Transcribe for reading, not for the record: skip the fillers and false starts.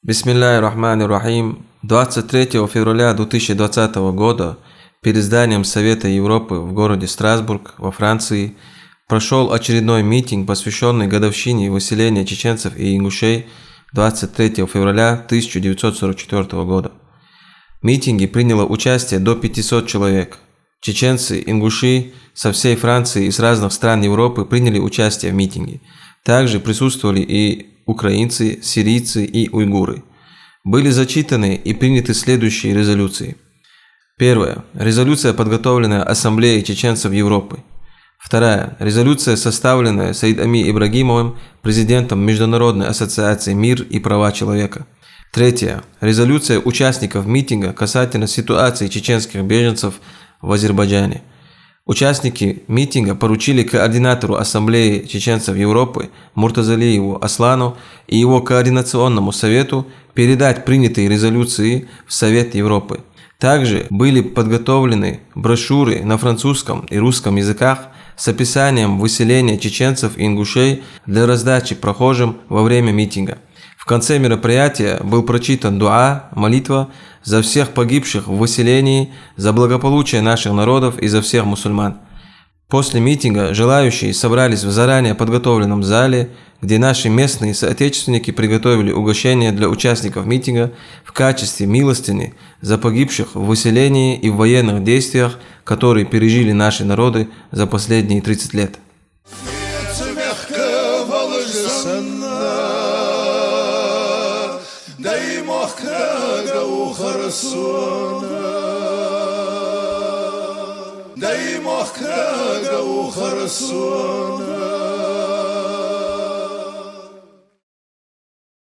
Бисмилляхи рахмани рахим. 23 февраля 2020 года перед зданием Совета Европы в городе Страсбург во Франции прошел очередной митинг, посвященный годовщине выселения чеченцев и ингушей 23 февраля 1944 года. В митинге приняло участие до 500 человек. Чеченцы, ингуши со всей Франции и с разных стран Европы приняли участие в митинге. Также присутствовали и украинцы, сирийцы и уйгуры. Были зачитаны и приняты следующие резолюции. Первая. Резолюция, подготовленная Ассамблеей чеченцев Европы. Вторая. Резолюция, составленная Саид-Ами Ибрагимовым, президентом Международной ассоциации «Мир и права человека». Третья. Резолюция участников митинга касательно ситуации чеченских беженцев в Азербайджане. Участники митинга поручили координатору Ассамблеи чеченцев Европы Муртазалиеву Аслану и его координационному совету передать принятые резолюции в Совет Европы. Также были подготовлены брошюры на французском и русском языках с описанием выселения чеченцев и ингушей для раздачи прохожим во время митинга. В конце мероприятия был прочитан дуа, молитва за всех погибших в выселении, за благополучие наших народов и за всех мусульман. После митинга желающие собрались в заранее подготовленном зале, где наши местные соотечественники приготовили угощение для участников митинга в качестве милостыни за погибших в выселении и в военных действиях, которые пережили наши народы за последние 30 лет. дай мох крага у Харасона.